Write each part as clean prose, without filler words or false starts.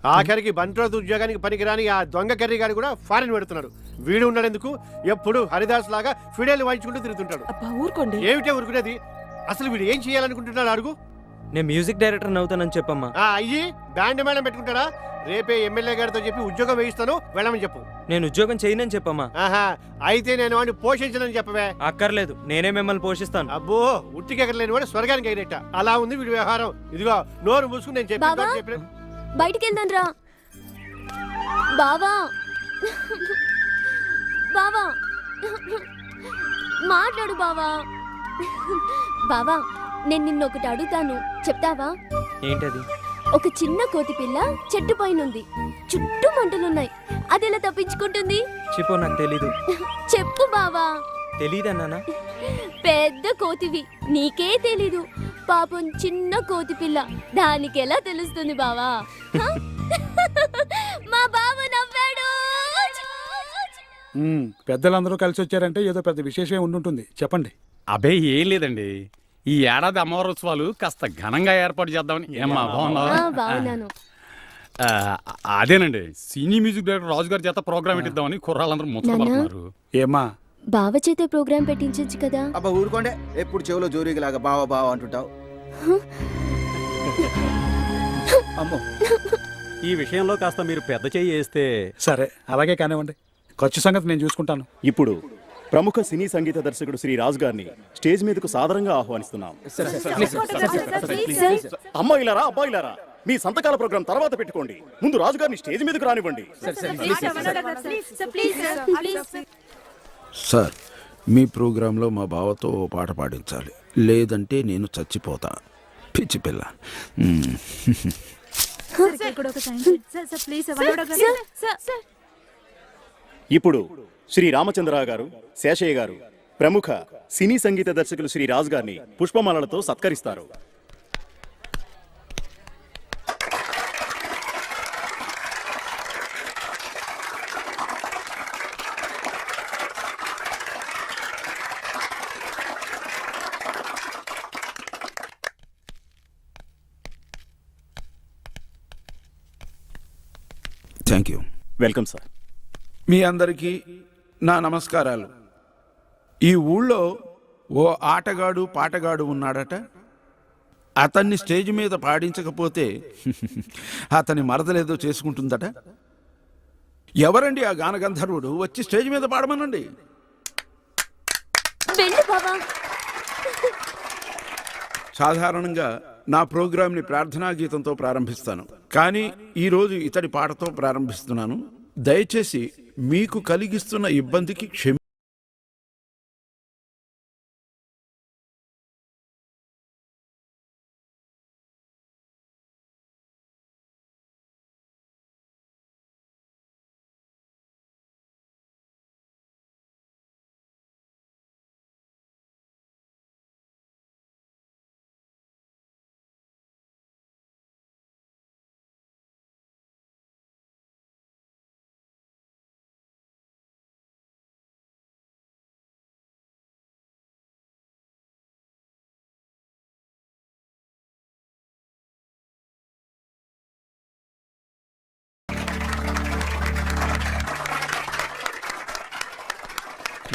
ఆఖరికి బంట్రోత్ ఉద్యోగానికి పనికిరాని ఆ దొంగ కర్రీ గారు కూడా ఫారెన్ పెడుతున్నాడు. వీడు ఉన్నాడెందుకు? ఎప్పుడు హరిదాస్ లాగా ఫిడేలు వాయించుకుంటూ తిరుగుతుంటాడు. ఊరుకోండి. ఏమిటే ఊరుకునేది? అసలు వీడు ఏం చేయాలనుకుంటున్నాడు అడుగు. నేను మ్యూజిక్ డైరెక్టర్ అవుతానని చెప్పమ్మా. అయ్యి బ్యాండ్ మేళం పెట్టుకుంటాడా? రేపే ఎమ్మెల్యే గారితో చెప్పి ఉద్యోగం వేయిస్తాను, వెళ్ళమని చెప్పు. నేను ఉద్యోగం చేయనని చెప్పమ్మా. ఆహా, అయితే నేను వాడిని పోషించనని చెప్పవే. అక్కర్లేదు, నేనే మిమ్మల్ని పోషిస్తాను. అబ్బో, ఉట్టికెక్కర్లేని వాడు స్వర్గానికి అయినట్ట. అలా ఉంది వీడి వ్యవహారం. ఇదిగో నోరు మూసుకుని నేను చెప్పిన బయటికి వెళ్దాం రా బావా. బావా మాట్లాడు బావా. బావా, నేను నిన్నొకటి అడుగుతాను, చెప్తావా? ఏంటది? ఒక చిన్న కోతి పిల్ల చెట్టు పైనుంది, చుట్టూ మంటలున్నాయి, అది ఎలా తప్పించుకుంటుంది? చెప్పు, నాకు తెలీదు. చెప్పు బావా. తెలీదన్నానా? పెద్ద కోతివి, నీకే తెలీదు. పాపం చిన్న కోతి పిల్ల, దానికి ఎలా తెలుస్తుంది బావా? మా బావ నవ్వాడు. పెద్దలందరూ కలిసి వచ్చారంటే ఏదో పెద్ద విశేషం ఉండుంటుంది, చెప్పండి. అబే ఏం లేదండి, ఈ ఏడాది అమ్మవారి ఉత్సవాలు కాస్త ఘనంగా ఏర్పాటు చేద్దామని. ఏమ్మా బాగున్నాను. అదేనండి, సినీ మ్యూజిక్ డైరెక్టర్ రాజు గారి చేత ప్రోగ్రామ్ పెట్టిద్దామని కుర్రాళ్ళందరూ ముచ్చటపడుతున్నారు. ఏమ్మా, బావ చేత ప్రోగ్రాం పెట్టించచ్చు కదా? అబ్బా ఊరుకోండే, ఎప్పుడు చెవులో జోరీలాగా బావా బావా అంటుంటావు. అమ్మో, ఈ విషయంలో కాస్త మీరు పెద్ద చెయ్యి వేస్తే. సరే అలాగే కానివ్వండి, ఖర్చు సంగతి నేను చూసుకుంటాను. ఇప్పుడు ప్రముఖ సినీ సంగీత దర్శకుడు శ్రీ రాజు గారిని స్టేజ్ మీదకు సాదరంగా ఆహ్వానిస్తున్నాం. అమ్మాయిలారా అబ్బాయిలారా, మీ సంతకాల ప్రోగ్రాం తర్వాత పెట్టుకోండి, ముందు రాజు గారిని స్టేజ్ మీదకు రానివ్వండి. సార్, మీ ప్రోగ్రాంలో మా బావతో ఓ పాట పాడించాలి, లేదంటే నేను చచ్చిపోతా. పిచ్చి పిల్ల. ఇప్పుడు శ్రీ రామచంద్రరావు గారు, శేషయ్య గారు ప్రముఖ సినీ సంగీత దర్శకులు శ్రీ రాజు గారిని పుష్పమాలలతో సత్కరిస్తారు. Thank you. Welcome sir. మీ అందరికీ నా నమస్కారాలు. ఈ ఊళ్ళో ఓ ఆటగాడు పాటగాడు ఉన్నాడట. అతన్ని స్టేజ్ మీద పాడించకపోతే అతని మరదలేదో చేసుకుంటుందట. ఎవరండి ఆ గానగంధర్వుడు? వచ్చి స్టేజ్ మీద పాడమనండి. సాధారణంగా నా ప్రోగ్రాంని ప్రార్థనా గీతంతో ప్రారంభిస్తాను, కానీ ఈరోజు ఇతడి పాటతో ప్రారంభిస్తున్నాను. దయచేసి మీకు కలిగిస్తున్న ఇబ్బందికి క్షమి.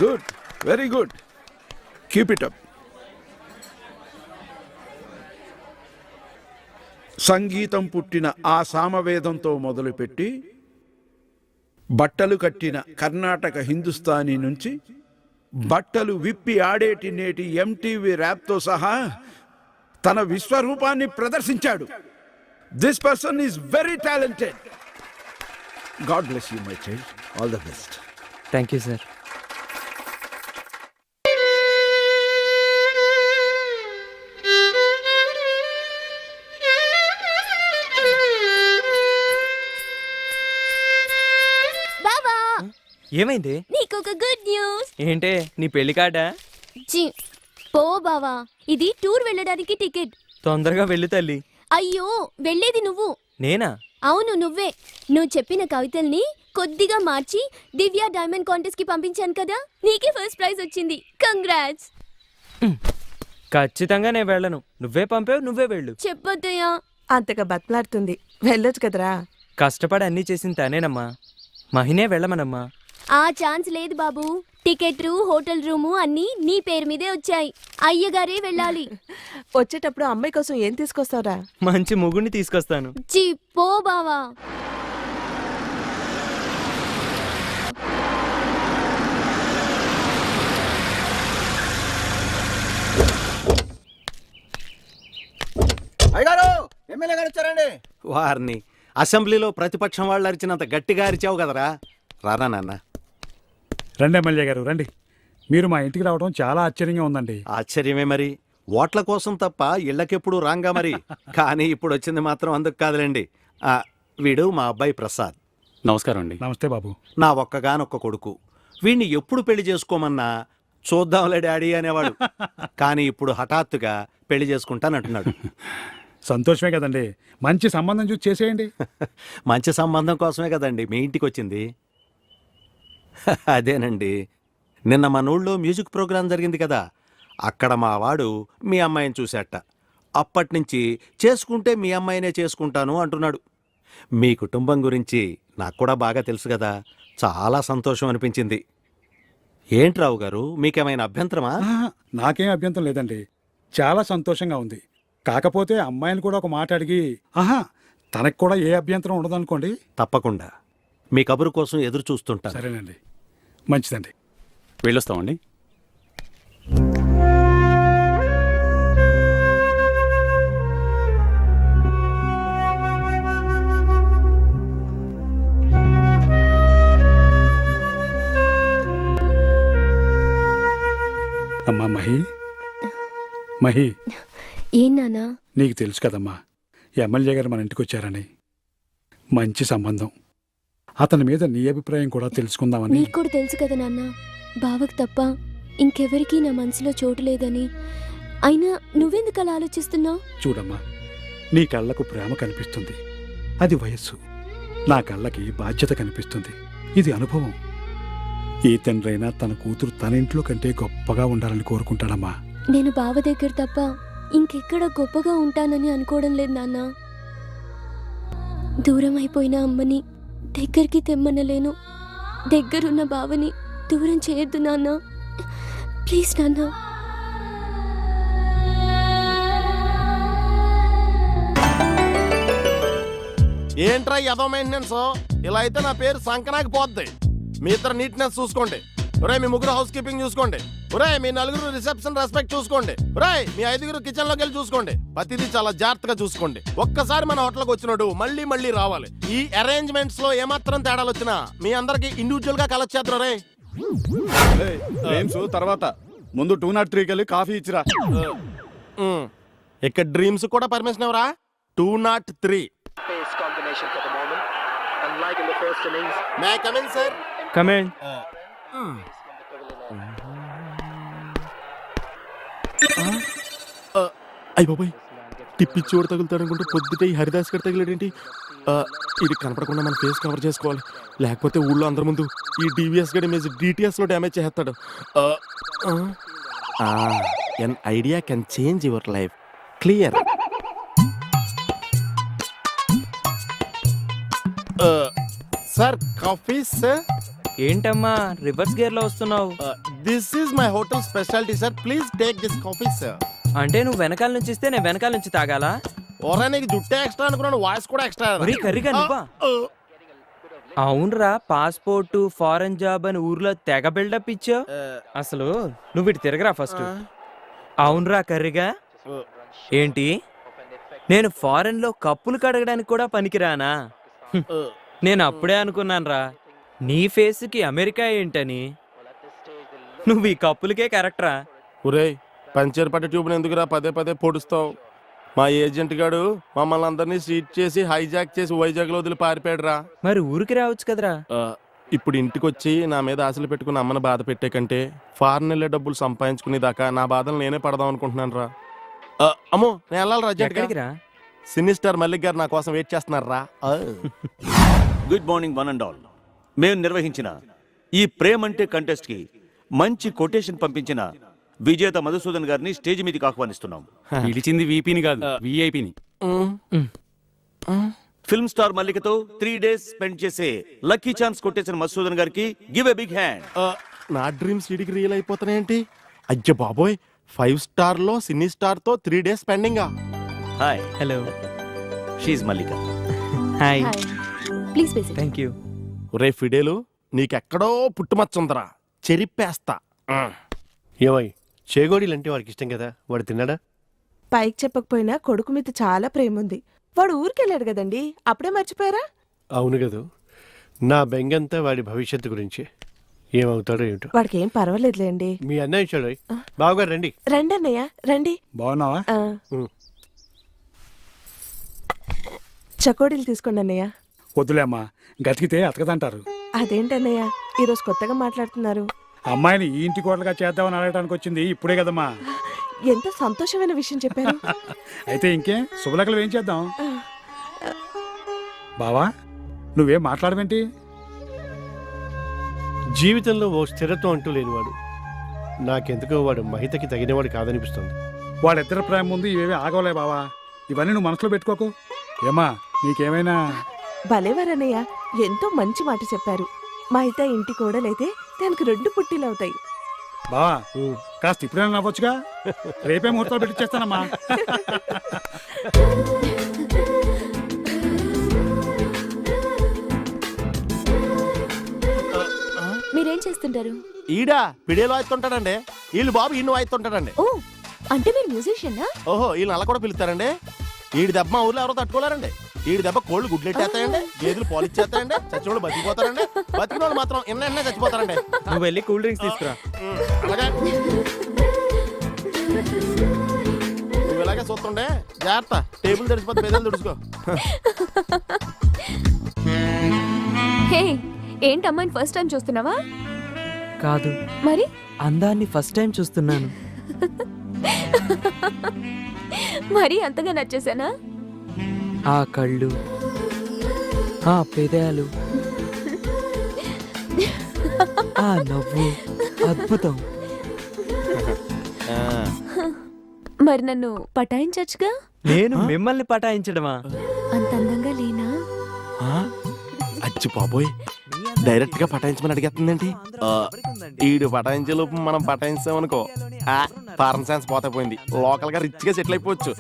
Good, very good, keep it up. సంగీతం పుట్టిన ఆ సామవేదంతో మొదలుపెట్టి బట్టలు కట్టిన కర్ణాటక హిందుస్థానీ నుంచి బట్టలు విప్పి ఆడేటి నేటి ఎంటీవీ ర్యాప్తో సహా తన విశ్వరూపాన్ని ప్రదర్శించాడు. This person is very talented. God bless you my child. All the best. Thank you sir. ఏమైంది? నీకొక గుడ్ న్యూస్. ఏంటే, నీ పెళ్లి కార్డా? పో బావా, ఇది టూర్ వెళ్ళడానికి టికెట్. తొందరగా వెళ్ళు తల్లి. అయ్యో, వెళ్ళేది నువ్వు. నేనా? అవును, నువ్వే. నువ్వు చెప్పిన కవితల్ని కొద్దిగా మార్చి దివ్య డైమండ్ కాంటెస్ట్ కి పంపించాను కదా, నీకే ఫస్ట్ ప్రైజ్ వచ్చింది. కంగ్రాట్స్. ఖచ్చితంగా నేను వెళ్ళను. నువ్వే పంపావు, నువ్వే వెళ్ళు. చెప్పొద్దయ్యా. అంతగా బతలాడుతుంది, వెళ్ళొచ్చు కదరా. కష్టపడి అన్నీ చేసింది తనేనమ్మా. మహినే వెళ్ళమనమ్మా. ఆ ఛాన్స్ లేదు బాబు. టికెట్ హోటల్ రూము అన్నీ నీ పేరు మీదే వచ్చాయి. అయ్యగారే వెళ్ళాలి. వచ్చేటప్పుడు అమ్మాయి కోసం ఏం తీసుకొస్తావురా? మంచి ముగ్గురిని తీసుకొస్తాను. చి పో బావా. అయ్యగారు ఎమ్మెల్యే గారు వచ్చారండి. వారిని అసెంబ్లీలో ప్రతిపక్షం వాళ్ళు అరిచినంత గట్టిగా అరిచావు కదరా. రారా నాన్న. రండి ఎమ్మెల్యే గారు రండి. మీరు మా ఇంటికి రావడం చాలా ఆశ్చర్యంగా ఉందండి. ఆశ్చర్యమే మరి. ఓట్ల కోసం తప్ప ఇళ్ళకెప్పుడు రాంగా మరి. కానీ ఇప్పుడు వచ్చింది మాత్రం అందుకు కాదులేండి. వీడు మా అబ్బాయి ప్రసాద్. నమస్కారం అండి. నమస్తే బాబు. నా ఒక్కగానొక్క కొడుకు. వీడిని ఎప్పుడు పెళ్లి చేసుకోమన్నా చూద్దాంలే డాడీ అనేవాడు. కానీ ఇప్పుడు హఠాత్తుగా పెళ్లి చేసుకుంటానంటున్నాడు. సంతోషమే కదండి. మంచి సంబంధం చూసి చేసేయండి. మంచి సంబంధం కోసమే కదండి మీ ఇంటికి వచ్చింది. అదేనండి, నిన్న మన ఊళ్ళో మ్యూజిక్ ప్రోగ్రాం జరిగింది కదా, అక్కడ మా వాడు మీ అమ్మాయిని చూశాట. అప్పటినుంచి చేసుకుంటే మీ అమ్మాయినే చేసుకుంటాను అంటున్నాడు. మీ కుటుంబం గురించి నాకు కూడా బాగా తెలుసు కదా, చాలా సంతోషం అనిపించింది. ఏంటి రావు గారు, మీకేమైనా అభ్యంతరమా? నాకేం అభ్యంతరం లేదండి. చాలా సంతోషంగా ఉంది. కాకపోతే అమ్మాయిని కూడా ఒక మాట అడిగి తనకు కూడా ఏ అభ్యంతరం ఉండదనుకోండి. తప్పకుండా మీ కబురు కోసం ఎదురు చూస్తుంటా. సరేనండి, మంచిదండి. వెళ్ళొస్తామండి. అమ్మా మహి ఏం నాన్నా? నీకు తెలుసు కదమ్మా, ఎమ్మెల్యే గారు మన ఇంటికి వచ్చారని. మంచి సంబంధం. అతని మీద నీ అభిప్రాయం కూడా తెలుసుకుందామని. నీకు కూడా తెలుసు కదా నాన్న, బావకు తప్ప ఇంకెవరికీ నా మనసులో చోటు లేదని. అయినా నువ్వెందుకు అలా ఆలోచిస్తున్నావు? చూడమ్మా, నీ కళ్ళకు ప్రేమ కనిపిస్తుంది, అది వయస్సు. నా కళ్ళకి బాధ్యత కనిపిస్తుంది, ఇది అనుభవం. ఏ తండ్రైనా తన కూతురు తన ఇంట్లో కంటే గొప్పగా ఉండాలని కోరుకుంటాడమ్మా. నేను బావ దగ్గర తప్ప ఇంకెక్కడ గొప్పగా ఉంటానని అనుకోవడం లేదు నాన్న. దూరం అయిపోయిన అమ్మని దగ్గరికి తెమ్మనలేను. దగ్గరున్న బావని దూరం చేయొద్దు నాన్న, ప్లీజ్ నాన్న. ఏంట్రా ఎదో మెయింటెనెన్స్? ఇలా అయితే నా పేరు సంకనాకి పోద్ది. మీ ఇద్దరు నీట్నెస్ చూసుకోండి. ఒరే మీ ముగ్గురు హౌస్ కీపింగ్ చూసుకోండి. ఒరే మీ నలుగురు రిసెప్షన్ రెస్పెక్ట్ చూసుకోండి. ఒరే మీ ఐదుగురు కిచెన్ లోకి వెళ్ళి చూసుకోండి. ప్రతిదీ చాలా జాగ్రత్తగా చూసుకోండి. ఒక్కసారి మన హోటల్కి వచ్చినాడు మళ్ళీ మళ్ళీ రావాలి. ఈ అరేంజ్మెంట్స్ లో ఏమాత్రం తేడాలు వచ్చినా మీ అందరికి ఇండివిజువల్ గా కలెక్ట్ చేద్దాం. రే తర్వాత ముందు 203 వెళ్ళి కాఫీ ఇచ్చిరా. ఇక్కడ డ్రీమ్స్ కూడా పర్మిషన్ ఎవరా? 203. May I come in, sir? Come in. అయ్య బాబాయ్, టిప్పిచ్చి చోటు తగులుతాడనుకుంటే పొద్దుటే ఈ హరిదాస్ గడి తగిలేడేంటి? ఇది కనపడకుండా మన ఫేస్ కవర్ చేసుకోవాలి, లేకపోతే ఊళ్ళో అందరి ముందు ఈ డివిఎస్ గడి ఇమేజ్ డిటిఎస్ లో డ్యామేజ్ చేస్తాడు. An idea can change your life. Clear. Sir coffee sir. ఏంటమ్మా రివర్స్ గేర్ లో వస్తున్నావు? This is my hotel speciality sir, please take this coffee sir. అంటే నువ్వు వెనకాల నుంచి ఇస్తే నేను వెనకాల నుంచి తాగాలా? ఓరా నీకు జుట్టే ఎక్స్ట్రా అనుకున్నాను, వాయిస్ కూడా ఎక్స్ట్రా. మరీ కర్రీగా నువ్వా? అవునరా, పాస్పోర్ట్ ఫారెన్ జాబ్ అని ఊర్లో తెగ బిల్డప్ ఇచ్చావు. అసలు నువ్వు ఇటు తిరగరా ఫస్ట్. అవునరా కర్రీగా. ఏంటి నేను ఫారెన్ లో కప్పులు కడగడానికి కూడా పనికిరానా? నేను అప్పుడే అనుకున్నానురా నీ ఫేస్కి అమెరికా ఏంటని. నువ్వు ఈ కప్పులకే కరెక్టరా. ఒరే పంచర్ పట్ట ట్యూబ్ని ఎందుకురా పదే పదే పొడుస్తావు? మా ఏజెంట్ గాడు మమ్మల్ని అందరినీ సీట్ చేసి హైజాక్ చేసి వైజాగ్ లో వదిలి పారిపోయాడురా. మరి ఊరికి రావచ్చు కదరా. ఇప్పుడు ఇంటికి వచ్చి నా మీద ఆశలు పెట్టుకుని అమ్మని బాధ పెట్టే కంటే ఫారెన్ వెళ్ళే డబ్బులు సంపాదించుకునేదాకా నా బాధలు నేనే పడదాం అనుకుంటున్నాను రా. అమ్మో నేను వెళ్ళాలి రా. ఎక్కడికి రా? సినీ స్టార్ మల్లిక్ గారు నా కోసం వెయిట్ చేస్తున్నారు రా. Good morning one and all. మేము నిర్వహించిన ఈ ప్రేమంటే కంటెస్ట్ కి మంచి కొటేషన్ పంపించిన విజేత మధుసూదన్ గారిని స్టేజ్ మీదకి ఆహ్వానిస్తున్నాం. పిలిచింది వీపీని కాదు, విఐపిని. ఫిల్మ్ స్టార్ మల్లికతో 3 డేస్ స్పెండ్ చేసే లక్కీ ఛాన్స్ కొట్టేసిన మధుసూదన్ గారికి గివ్ ఎ బిగ్ హ్యాండ్. నా డ్రీమ్స్ వీడికి రియల్ అయిపోతున్నాయేంటి? అయ్య బాబోయ్, 5 స్టార్ లో సినీ స్టార్ తో 3 డేస్ పెండింగా. హాయ్, హలో, షీఈ్ Mallika. Hi, please basic. Thank you. ఒరే ఫిడేలు, నీకెక్కడో పుట్టుమచ్చుందరా, చెరిప్పేస్తా. ఏమై చేగోడీలు అంటే వాడికి ఇష్టం కదా, వాడు తిన్నాడా? పైకి చెప్పకపోయినా కొడుకు మీద చాలా ప్రేమ ఉంది. వాడు ఊరికెళ్ళాడు కదండి, అప్పుడే మర్చిపోయారా? అవును కదా, నా బెంగంతా వాడి భవిష్యత్తు గురించి. ఏమవుతాడో ఏమిటో. వాడికి ఏం పర్వాలేదులేండి. మీ అన్నయ్య చూడ బావగారు రండి. రండి అన్నయ్య రండి. బాగున్నావా? ఆ, చకోడీలు తీసుకోండి అన్నయ్య. వద్దులేమ్మా, గతికితే అతకదంటారు. అదేంటన్నయ్య ఈరోజు కొత్తగా మాట్లాడుతున్నారు? అమ్మాయిని ఈ ఇంటి కోడలుగా చేద్దామని అడగడానికి వచ్చింది ఇప్పుడే కదమ్మా. ఎంత సంతోషమైన విషయం చెప్పారు. అయితే ఇంకే శుభలకలు ఏం చేద్దాం? బావా, నువ్వేం మాట్లాడవేంటి? జీవితంలో ఓ స్థిరత్వం అంటూ లేనివాడు. నాకెందుకో వాడు మహితకి తగినవాడు కాదనిపిస్తుంది. వాళ్ళిద్దరి ప్రేమ ముందు ఇవేవి ఆగవలే బావా. ఇవన్నీ నువ్వు మనసులో పెట్టుకోకు. ఏమా, నీకేమైనా? భలేవారన్నయ్య, ఎంతో మంచి మాట చెప్పారు. మా అయితే ఇంటి కోడలైతే దానికి 2 పుట్టిలు అవుతాయి. బావా, కాస్త ఇప్పుడైనా నవ్వొచ్చుగా. రేపే ముహూర్తాలు పెట్టి చేస్తానమ్మా. మీరేం చేస్తుంటారు? ఈడా పిడేలో వాయిస్తుంటాడండి, వీళ్ళు బాబు ఈయన వాయిస్తుంటాడండి. ఓ, అంటే మీరు మ్యూజిషియనా? ఓహో, వీళ్ళు అలా కూడా పిలుస్తారండి. ఈడి దెబ్బ మా ఊర్లో ఎవరో తట్టుకోలేరండి. ఈడి దెబ్బ కోళ్ళు గుడ్లెట్టేస్తాయండి, గేదెలు పాలిచ్చేస్తాయండి, చచ్చిన వాళ్ళు బతికిపోతారండి. బతికిన వాళ్ళు మాత్రం ఎన్న చచ్చిపోతారండి. నువ్వు వెళ్ళి కూల్ డ్రింక్స్ తీసుకురా. అలాగే నువ్వు ఇలాగే చూస్తుండే జాగ్రత్త, టేబుల్ తెడిచిపోతే పెదలు తుడుచుకో. హే, ఏంటి అమ్మాయిని ఫస్ట్ టైం చూస్తున్నావా? కాదు, మరి అందాన్ని ఫస్ట్ టైం చూస్తున్నాను. మరి అంతగా నచ్చేసానా? ఆ కళ్ళు, ఆ పెదాలు, ఆ నవ్వు అద్భుతం. మరి నన్ను పటాయించచ్చుగా? నేను మిమ్మల్ని పటాయించడమా? అంత అందంగా లేనా? అచ్చి బాబోయ్, డైరెక్ట్ గా పటాయించమని అడిగేస్తుందండి. ఈడు పటాయించే లోపు మనం పటాయించామనుకో, ఫారెన్ సైన్స్ పోతే పోయింది. లోకల్ గా రిచ్ గా సెటిల్ అయిపోవచ్చు.